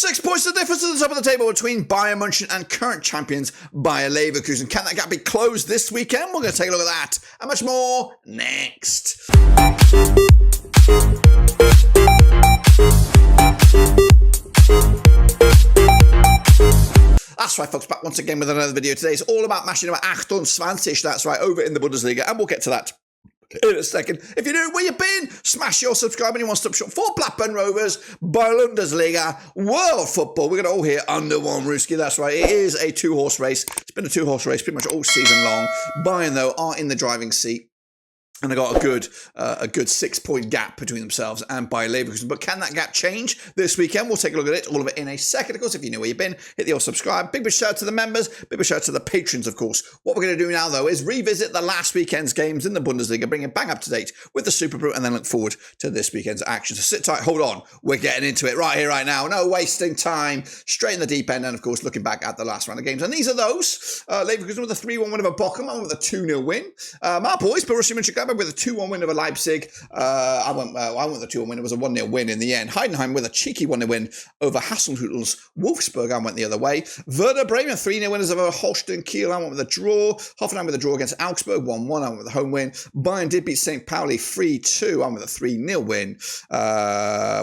6 points the difference at the top of the table between Bayern München and current champions Bayer Leverkusen. Can that gap be closed this weekend? We're going to take a look at that and much more next. That's right, folks, back once again with another video. Today is all about matching about 28, that's right, over in the Bundesliga, and we'll get to that in a second. If you're new, where you been? Smash your subscribe and your one-stop shop for Blackburn Rovers, Bundesliga, world football. We're going to all hear under one Ruski. That's right. It is a two-horse race. It's been a two-horse race pretty much all season long. Bayern, though, are in the driving seat. And they got a good 6 point gap between themselves and Bayer Leverkusen. But can that gap change this weekend? We'll take a look at it, all of it in a second. Of course, if you know where you've been, hit the old subscribe. Big shout out to the members, big shout out to the patrons, of course. What we're going to do now, though, is revisit the last weekend's games in the Bundesliga, bring it bang up to date with the Superbru, and then look forward to this weekend's action. So sit tight, hold on. We're getting into it right here, right now. No wasting time. Straight in the deep end, and of course, looking back at the last round of games. And these are those. Leverkusen with a 3-1 win over Bochum, and with a 2-0 win. My boys, Borussia Mönchengladbach with a 2-1 win over Leipzig. I went with a 2-1 win. It was a 1-0 win in the end. Heidenheim with a cheeky 1-0 win over Hasenhüttl's Wolfsburg. I went the other way. Werder Bremen 3-0 winners over Holstein. Kiel. I went with a draw. Hoffenheim with a draw against Augsburg 1-1. I went with a home win. Bayern did beat St. Pauli 3-2. I went with a 3-0 win.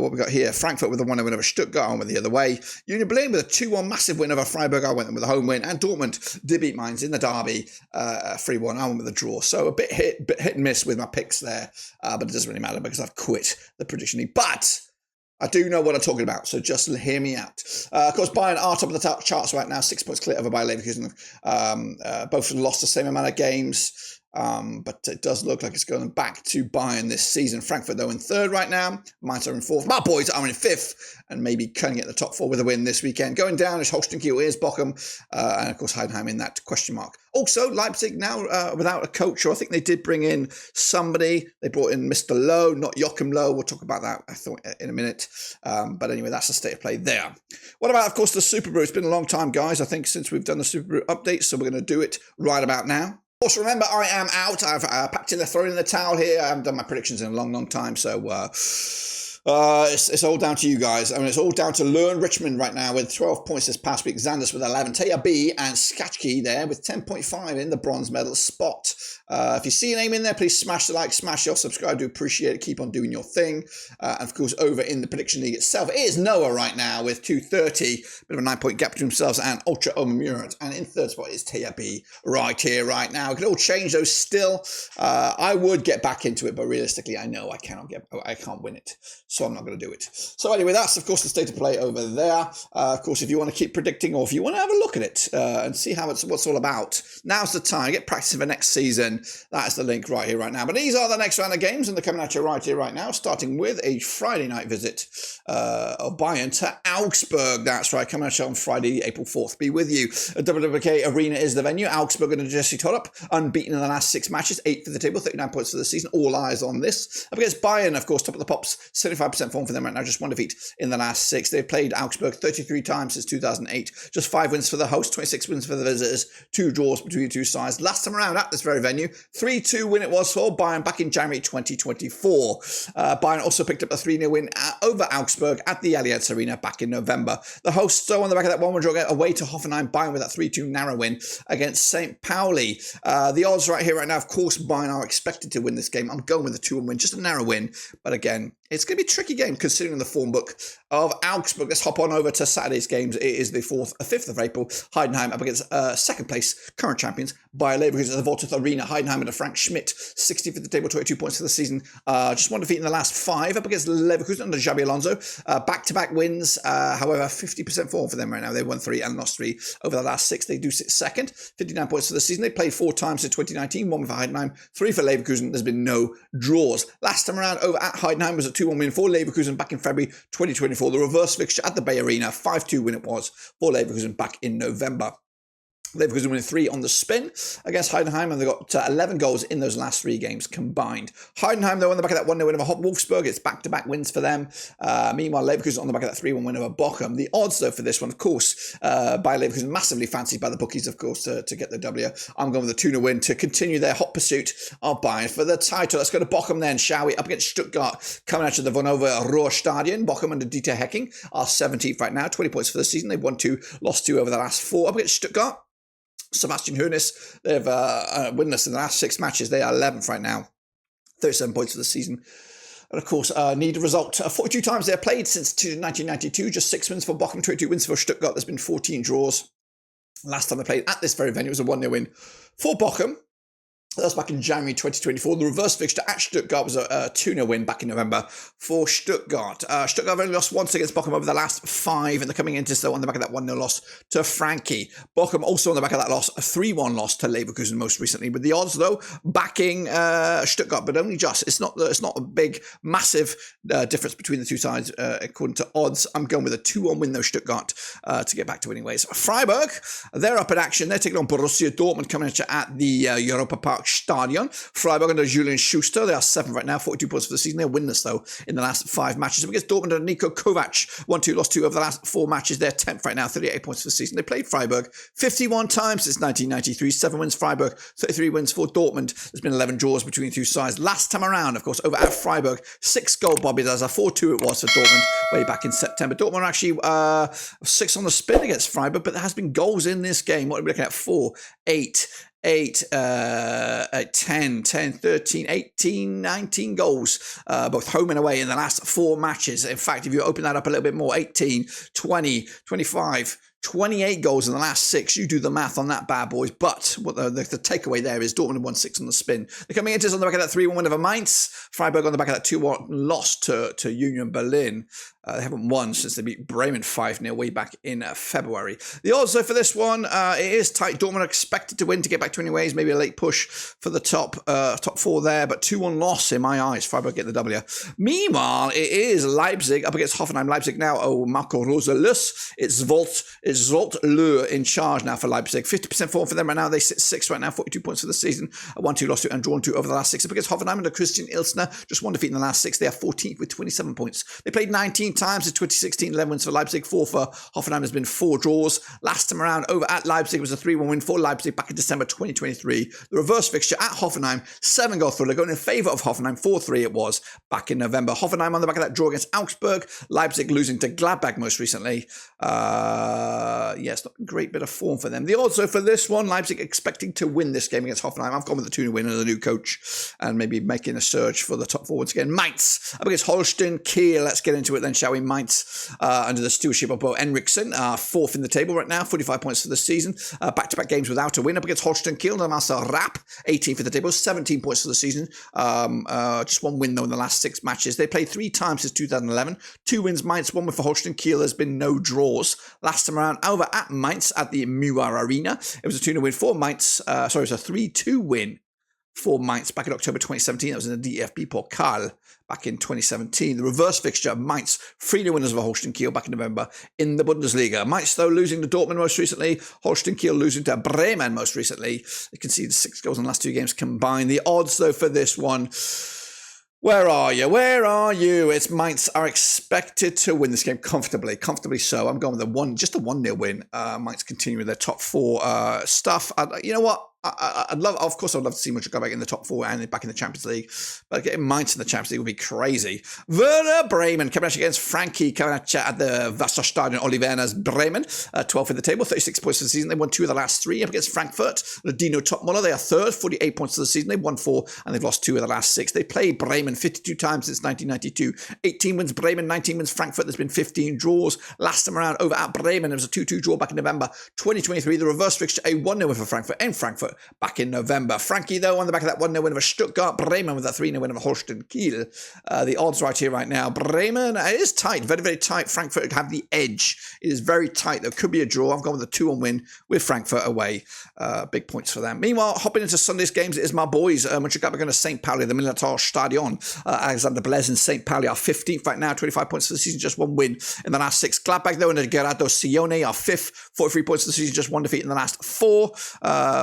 What we got here? Frankfurt with a 1-0 win over Stuttgart. I went the other way. Union Berlin with a 2-1 massive win over Freiburg. I went with a home win. And Dortmund did beat Mainz in the derby 3-1. I went with a draw. So a bit hit and miss with my picks there. But it doesn't really matter because I've quit the prediction league. But I do know what I'm talking about, so just hear me out. Of course, Bayern are top of the charts right now, 6 points clear over Bayer Leverkusen. Both lost the same amount of games. But it does look like it's going back to Bayern this season. Frankfurt, though, in third right now. Mainz are in fourth. My boys are in fifth and maybe cutting at the top four with a win this weekend. Going down is Holstein, Kiel, is Bochum, and, of course, Heidenheim in that question mark. Also, Leipzig now without a coach, or I think they did bring in somebody. They brought in Mr. Lowe, not Joachim Lowe. We'll talk about that, I thought, in a minute. But anyway, that's the state of play there. What about, of course, the Superbru? It's been a long time, guys, I think, since we've done the Superbru update, so we're going to do it right about now. Of course, remember, I am out. I've packed in the throwing in the towel here. I haven't done my predictions in a long time, so it's all down to you guys. I mean, it's all down to Learn Richmond right now with 12 points this past week. Zanders with 11. Taya B and Skatchke there with 10.5 in the bronze medal spot. If you see a name in there, please smash the like, smash your subscribe. I do appreciate it. Keep on doing your thing. And of course, over in the prediction league itself, it is Noah right now with 230. Bit of a 9 point gap between themselves and Ultra Murat. And in third spot is Taya B right here, right now. It could all change those still. I would get back into it, but realistically, I know I can't win it. So I'm not going to do it. So anyway, that's, of course, the state of play over there. Of course, if you want to keep predicting or if you want to have a look at it and see what's all about, now's the time. Get practicing for next season. That is the link right here, right now. But these are the next round of games, and they're coming at you right here, right now, starting with a Friday night visit of Bayern to Augsburg. That's right, coming at you on Friday, April 4th. Be with you. A WWK Arena is the venue. Augsburg and Jesse Torup, unbeaten in the last 6 matches, 8th for the table, 39 points for the season. All eyes on this. Up against Bayern, of course, top of the pops, 75% form for them right now, just 1 defeat in the last 6. They've played Augsburg 33 times since 2008. Just 5 wins for the host, 26 wins for the visitors, 2 draws between the two sides. Last time around at this very venue, 3-2 win it was for Bayern back in January 2024. Bayern also picked up a 3-0 win over Augsburg at the Allianz Arena back in November. The hosts, though, on the back of that 1-1 draw away to Hoffenheim, Bayern with that 3-2 narrow win against St. Pauli. The odds right here, right now, of course, Bayern are expected to win this game. I'm going with a 2-1 win, just a narrow win. But again, it's going to be a tricky game considering the form book of Augsburg. Let's hop on over to Saturday's games. It is the 5th of April. Heidenheim up against second place current champions Bayer Leverkusen at the Volthof Arena. Heidenheim and Frank Schmidt, 60th at the table, 22 points for the season. Just 1 defeat in the last 5 up against Leverkusen under Xabi Alonso. Back-to-back wins. However, 50% form for them right now. They won 3 and lost 3 over the last 6. They do sit second. 59 points for the season. They played 4 times in 2019. 1 for Heidenheim, 3 for Leverkusen. There's been no draws. Last time around over at Heidenheim was a 2-1 win for Leverkusen back in February 2024. The reverse fixture at the Bay Arena, 5-2 win it was for Leverkusen back in November. Leverkusen winning 3 on the spin against Heidenheim, and they got 11 goals in those last 3 games combined. Heidenheim, though, on the back of that 1-0 win over Wolfsburg, it's back-to-back wins for them. Meanwhile, Leverkusen on the back of that 3-1 win over Bochum. The odds, though, for this one, of course, by Leverkusen, massively fancied by the bookies, of course, to get the W. I'm going with a 2-0 win to continue their hot pursuit of Bayern for the title. Let's go to Bochum then, shall we? Up against Stuttgart, coming out of the Vonover Ruhrstadion. Bochum under Dieter Hecking are 17th right now, 20 points for the season. They've won 2, lost 2 over the last 4. Up against Stuttgart, Sebastian Hoeneß, they've winless in the last 6 matches. They are 11th right now, 37 points for the season. And of course, need a result. 42 times they've played since 1992, just 6 wins for Bochum, 22 wins for Stuttgart. There's been 14 draws. Last time they played at this very venue was a 1-0 win for Bochum. That was back in January 2024. The reverse fixture at Stuttgart was a 2-0 win back in November for Stuttgart. Stuttgart have only lost once against Bochum over the last 5, and they're coming into so on the back of that 1-0 loss to Frankie. Bochum also on the back of that loss, a 3-1 loss to Leverkusen most recently. With the odds, though, backing Stuttgart, but only just. It's not a big, massive difference between the two sides according to odds. I'm going with a 2-1 win, though, Stuttgart, to get back to winning ways. Freiburg, they're up in action. They're taking on Borussia Dortmund, coming at the Europa Park Stadion. Freiburg under Julian Schuster. They are 7th right now, 42 points for the season. They're winless, though, in the last 5 matches. Up against Dortmund and Niko Kovac. 1-2, lost 2 over the last 4 matches. They're 10th right now, 38 points for the season. They played Freiburg 51 times since 1993. 7 wins Freiburg, 33 wins for Dortmund. There's been 11 draws between the two sides. Last time around, of course, over at Freiburg, 6-goal Bobby Daza. 4-2 it was for Dortmund way back in September. Dortmund are actually 6 on the spin against Freiburg, but there has been goals in this game. What are we looking at? 4, 8, 10, 13, 18, 19 goals, both home and away in the last 4 matches. In fact, if you open that up a little bit more, 18, 20, 25, 28 goals in the last 6. You do the math on that, bad boys. But what the takeaway there is Dortmund won 6 on the spin. They're coming into this on the back of that 3-1 win over Mainz. Freiburg on the back of that 2-1 loss to Union Berlin. They haven't won since they beat Bremen 5-0 way back in February. The odds, though, for this one, it is tight. Dortmund are expected to win to get back to winning ways. Maybe a late push for the top 4 there, but 2-1 loss in my eyes. Freiburg get the W. Meanwhile, it is Leipzig up against Hoffenheim. Leipzig now, Marco Roselus. It's Zsolt Löw in charge now for Leipzig. 50% form for them right now. They sit 6th right now, 42 points for the season. 1-2 lost 2 and drawn 2 over the last 6. Up against Hoffenheim under Christian Ilsner. Just 1 defeat in the last 6. They are 14th with 27 points. They played 19 times since 2016, 11 wins for Leipzig, 4 for Hoffenheim. Has been 4 draws. Last time around over at Leipzig was a 3-1 win for Leipzig back in December 2023. The reverse fixture at Hoffenheim, 7-goal thriller going in favour of Hoffenheim, 4-3 it was back in November. Hoffenheim on the back of that draw against Augsburg. Leipzig losing to Gladbach most recently. Yes, not a great bit of form for them. The odds for this one, Leipzig expecting to win this game against Hoffenheim. I've gone with the 2-0 win and a new coach and maybe making a surge for the top 4 once again. Mainz up against Holstein. Kiel, let's get into it then, shall we? Mainz under the stewardship of Bo Henriksen, 4th in the table right now, 45 points for the season. Back-to-back games without a win. Up against Holstein Kiel, Marcel Rapp, 18th in the table, 17 points for the season. Just 1 win, though, in the last 6 matches. They played 3 times since 2011. 2 wins Mainz, 1 win for Holstein Kiel. There's been no draws. Last time around, over at Mainz at the Muir Arena, it was a 2-0 win for Mainz. It was a 3-2 win for Mainz back in October 2017. That was in the DFB Pokal back in 2017. The reverse fixture, Mainz, 3-0 winners of Holstein Kiel back in November in the Bundesliga. Mainz, though, losing to Dortmund most recently. Holstein Kiel losing to Bremen most recently. You can see the 6 goals in the last 2 games combined. The odds, though, for this one, where are you? Where are you? It's Mainz are expected to win this game comfortably so. I'm going with just a 1-0 win. Mainz continue with their top 4 stuff. You know what? I'd love to see Mönchengladbach in the top 4 and back in the Champions League, but getting Mainz in the Champions League would be crazy. Werder Bremen coming at you against Frankie, coming at you at the Wasserstadion Olivenas Bremen, 12th in the table, 36 points for the season. They won 2 of the last 3 up against Frankfurt. Dino Topmuller, they are 3rd, 48 points for the season. They've won 4 and they've lost 2 of the last 6. They played Bremen 52 times since 1992. 18 wins Bremen, 19 wins Frankfurt. There's been 15 draws. Last time around over at Bremen, it was a 2-2 draw back in November 2023. The reverse fixture, a 1-0 win for Frankfurt in Frankfurt. Frankfurt back in November. Frankie, though, on the back of that 1-0 win over Stuttgart. Bremen with that 3-0 win over Holstein Kiel. The odds right here, right now. Bremen, it is tight, very, very tight. Frankfurt have the edge. It is very tight. There could be a draw. I've gone with a 2-1 win with Frankfurt away. Big points for them. Meanwhile, hopping into Sunday's games, it is my boys. Mönchengladbach going to St. Pauli, the Militär Stadion. Alexander Blaise and St. Pauli are 15th right now, 25 points for the season, just 1 win in the last 6. Gladbach, though, and Gerardo Sione are 5th, 43 points for the season, just 1 defeat in the last 4.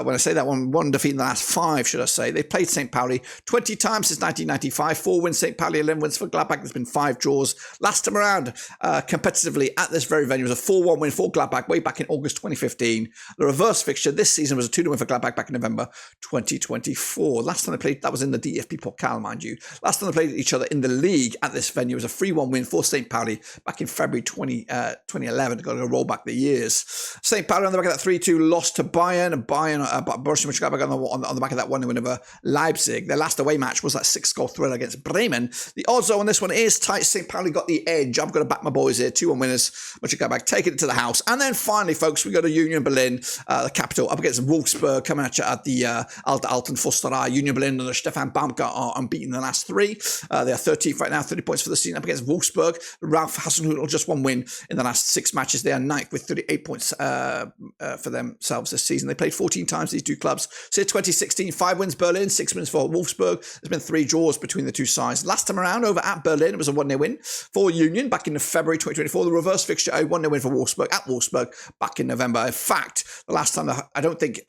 When I say that, one defeat in the last 5, should I say. They played St. Pauli 20 times since 1995. 4 wins St. Pauli, 11 wins for Gladbach. There's been 5 draws. Last time around, competitively at this very venue, was a 4-1 win for Gladbach way back in August 2015. The reverse fixture this season was a 2-1 win for Gladbach back in November 2024. Last time they played, that was in the DFB Pokal, mind you. Last time they played each other in the league at this venue was a 3-1 win for St. Pauli back in February 2011. Got to roll back the years. St. Pauli on the back of that 3-2 loss to Bayern. Borussia Mönchengladbach on the back of that 1-0 win over Leipzig. Their last away match was that 6-goal thriller against Bremen. The odds on this one is tight. St. Pauli got the edge. I'm going to back my boys here. 2-1 winners. Mönchengladbach taking it to the house. And then finally, folks, we go to Union Berlin, the capital, up against Wolfsburg, coming at you at the Alte Alten Försterei. Union Berlin and Stefan Baumgart are unbeaten in the last 3. They are 13th right now, 30 points for the season, up against Wolfsburg. Ralf Hasenhüttl just 1 win in the last 6 matches. They are 9th with 38 points for themselves this season. They played 14 times, these two clubs. So 2016, 5 wins Berlin, 6 wins for Wolfsburg. There's been 3 draws between the two sides. Last time around, over at Berlin, it was a 1-0 win for Union back in February 2024. The reverse fixture, a 1-0 win for Wolfsburg at Wolfsburg back in November. In fact, the last time, I don't think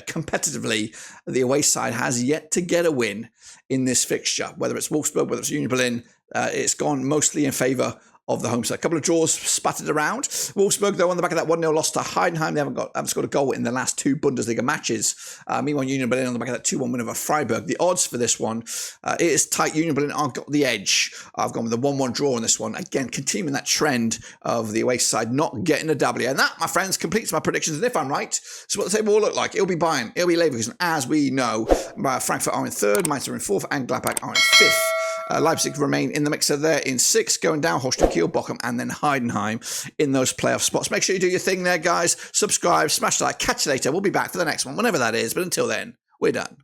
competitively, the away side has yet to get a win in this fixture. Whether it's Wolfsburg, whether it's Union Berlin, it's gone mostly in favour of the home side. A couple of draws spattered around. Wolfsburg, though, on the back of that 1-0 loss to Heidenheim, they haven't scored a goal in the last 2 Bundesliga matches. Meanwhile, Union Berlin on the back of that 2-1 win over Freiburg. The odds for this one, it is tight. Union Berlin have got the edge. I've gone with a 1-1 draw on this one. Again, continuing that trend of the away side not getting a W. And that, my friends, completes my predictions. And if I'm right, this is what the table will look like. It'll be Bayern. It'll be Leverkusen. As we know, Frankfurt are in 3rd, Mainz are in 4th, and Gladbach are in 5th. Leipzig remain in the mixer there in 6th, going down Holstein, Kiel, Bochum, and then Heidenheim in those playoff spots. Make sure you do your thing there, guys. Subscribe, smash the like. Catch you later. We'll be back for the next one, whenever that is. But until then, we're done.